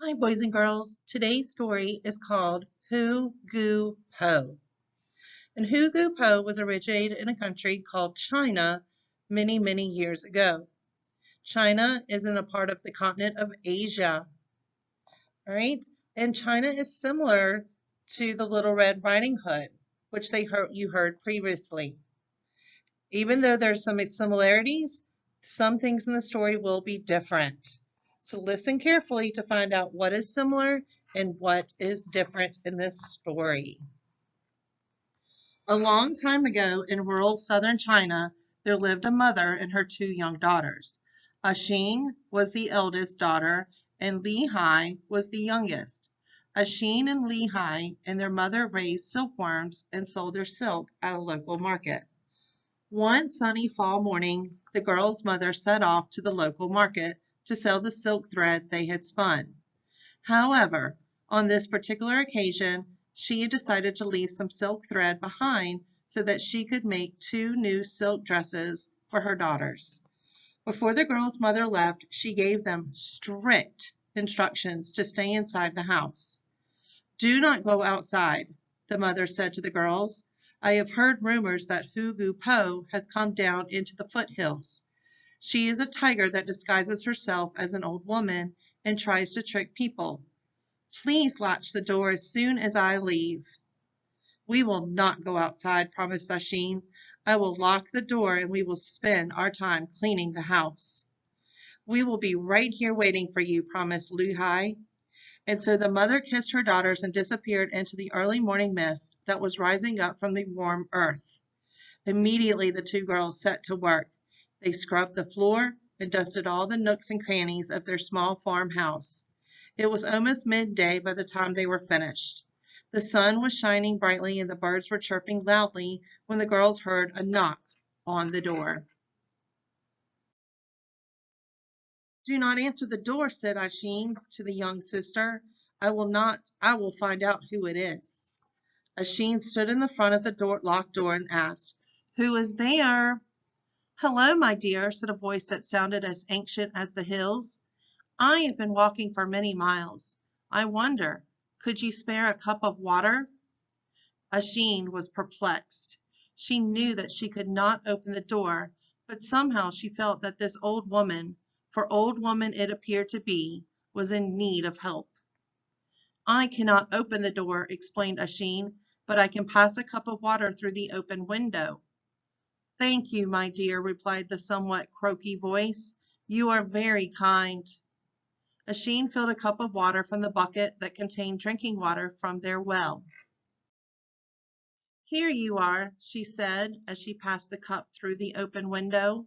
Hi, boys and girls. Today's story is called Who Goo Po. And Who Goo Po was originated in a country called China many, many years ago. China is in a part of the continent of Asia. All right. And China is similar to the Little Red Riding Hood, which you heard previously. Even though there's some similarities, some things in the story will be different. So listen carefully to find out what is similar and what is different in this story. A long time ago in rural southern China, there lived a mother and her two young daughters. Ashing was the eldest daughter and Li Hai was the youngest. Ashing and Li Hai and their mother raised silkworms and sold their silk at a local market. One sunny fall morning, the girls' mother set off to the local market to sell the silk thread they had spun. However, on this particular occasion, she had decided to leave some silk thread behind so that she could make two new silk dresses for her daughters. Before the girls' mother left, she gave them strict instructions to stay inside the house. "Do not go outside," the mother said to the girls. "I have heard rumors that Hu Gu Po has come down into the foothills. She is a tiger that disguises herself as an old woman and tries to trick people. Please latch the door as soon as I leave." "We will not go outside," promised Asheen. "I will lock the door and we will spend our time cleaning the house." "We will be right here waiting for you," promised Lu Hai. And so the mother kissed her daughters and disappeared into the early morning mist that was rising up from the warm earth. Immediately the two girls set to work. They scrubbed the floor and dusted all the nooks and crannies of their small farmhouse. It was almost midday by the time they were finished. The sun was shining brightly and the birds were chirping loudly when the girls heard a knock on the door. "Do not answer the door," said Asheen to the young sister. I will find out who it is." Asheen stood in the front of the locked door and asked, "Who is there?" "Hello, my dear," said a voice that sounded as ancient as the hills. "I have been walking for many miles. I wonder, could you spare a cup of water?" Asheen was perplexed. She knew that she could not open the door, but somehow she felt that this old woman, for old woman it appeared to be, was in need of help. "I cannot open the door," explained Asheen, "but I can pass a cup of water through the open window." "Thank you, my dear," replied the somewhat croaky voice. "You are very kind." Asheen filled a cup of water from the bucket that contained drinking water from their well. "Here you are," she said as she passed the cup through the open window.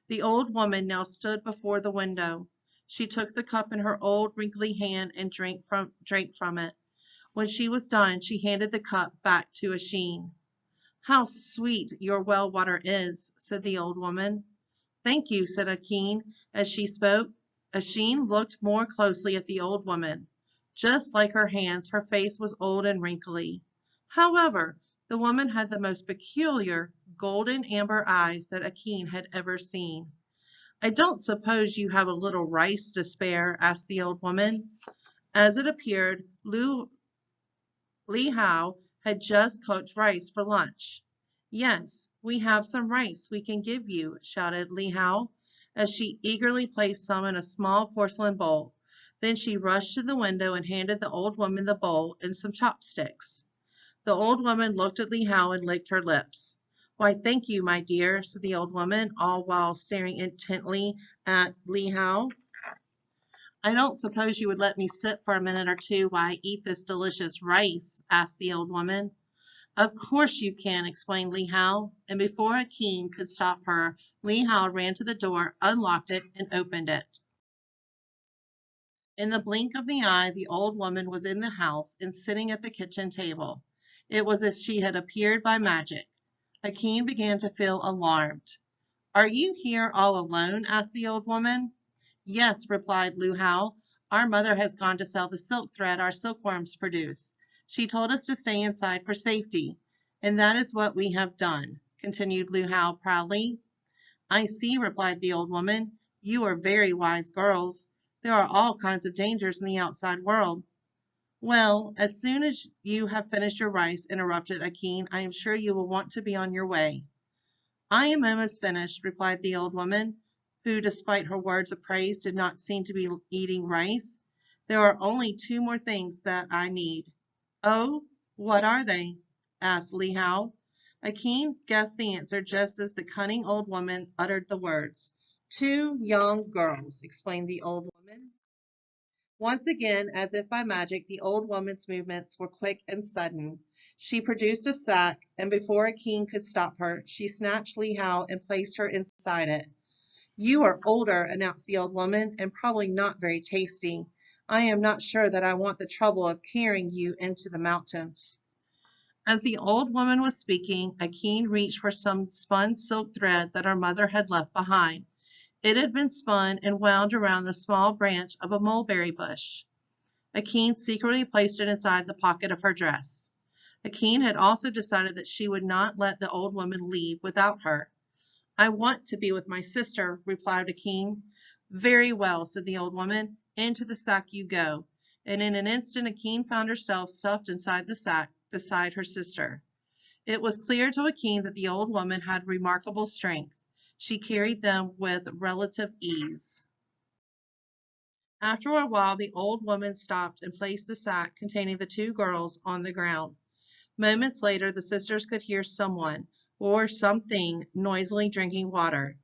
The old woman now stood before the window. She took the cup in her old wrinkly hand and drank from it. When she was done, she handed the cup back to Asheen. "How sweet your well water is," said the old woman. "Thank you," said Asheen as she spoke. Asheen looked more closely at the old woman. Just like her hands, her face was old and wrinkly. However, the woman had the most peculiar golden amber eyes that Asheen had ever seen. "I don't suppose you have a little rice to spare?" asked the old woman. As it appeared, Li Hao had just cooked rice for lunch. "Yes, we have some rice we can give you," shouted Li Hao, as she eagerly placed some in a small porcelain bowl. Then she rushed to the window and handed the old woman the bowl and some chopsticks. The old woman looked at Li Hao and licked her lips. "Why, thank you, my dear," said the old woman, all while staring intently at Li Hao. "I don't suppose you would let me sit for a minute or two while I eat this delicious rice?" asked the old woman. "Of course you can," explained Li Hao, and before Asheen could stop her, Li Hao ran to the door, unlocked it, and opened it. In the blink of the eye, the old woman was in the house and sitting at the kitchen table. It was as if she had appeared by magic. Asheen began to feel alarmed. "Are you here all alone?" asked the old woman. "Yes," replied Lu Hao. "Our mother has gone to sell the silk thread our silkworms produce. She told us to stay inside for safety, and that is what we have done," continued Lu Hao proudly. "I see," replied the old woman. "You are very wise girls. There are all kinds of dangers in the outside world. Well, as soon as you have finished your rice, interrupted Akin, I am sure you will want to be on your way. I am almost finished, replied the old woman, who, despite her words of praise, did not seem to be eating rice. There are only two more things that I need. Oh, what are they? Asked Li Hao. Akin guessed the answer just as the cunning old woman uttered the words. Two young girls, explained the old woman. Once again, as if by magic, the old woman's movements were quick and sudden. She produced a sack, and before Akin could stop her, she snatched Li Hao and placed her inside it. You are older, announced the old woman, and probably not very tasty. I am not sure that I want the trouble of carrying you into the mountains. As the old woman was speaking, Akin reached for some spun silk thread that her mother had left behind. It had been spun and wound around the small branch of a mulberry bush. Akin secretly placed it inside the pocket of her dress. Akin had also decided that she would not let the old woman leave without her. I want to be with my sister, replied Akin. Very well, said the old woman. Into the sack you go. And in an instant Akin found herself stuffed inside the sack beside her sister. It was clear to Akin that the old woman had remarkable strength. She carried them with relative ease. After a while, the old woman stopped and placed the sack containing the two girls on the ground. Moments later, the sisters could hear someone or something noisily drinking water.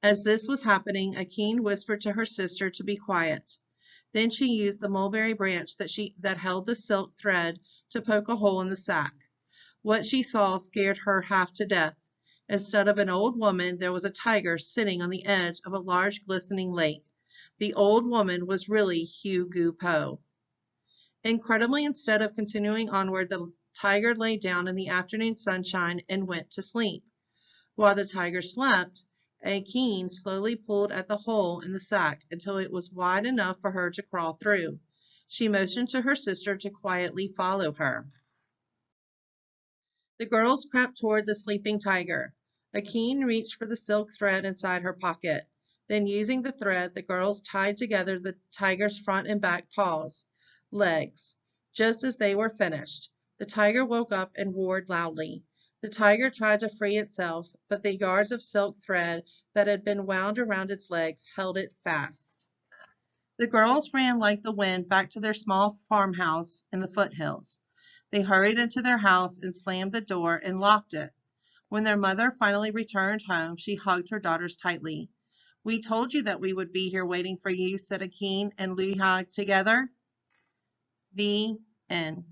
As this was happening, Akin whispered to her sister to be quiet. Then she used the mulberry branch that held the silk thread to poke a hole in the sack. What she saw scared her half to death. Instead of an old woman, there was a tiger sitting on the edge of a large glistening lake. The old woman was really whoo po. Incredibly, instead of continuing onward, the tiger lay down in the afternoon sunshine and went to sleep. While the tiger slept, Akin slowly pulled at the hole in the sack until it was wide enough for her to crawl through. She motioned to her sister to quietly follow her. The girls crept toward the sleeping tiger. Akin reached for the silk thread inside her pocket. Then, using the thread, the girls tied together the tiger's front and back paws, legs. Just as they were finished, the tiger woke up and roared loudly. The tiger tried to free itself, but the yards of silk thread that had been wound around its legs held it fast. The girls ran like the wind back to their small farmhouse in the foothills. They hurried into their house and slammed the door and locked it. When their mother finally returned home, she hugged her daughters tightly. We told you that we would be here waiting for you, said Akin and Luhai together. The end.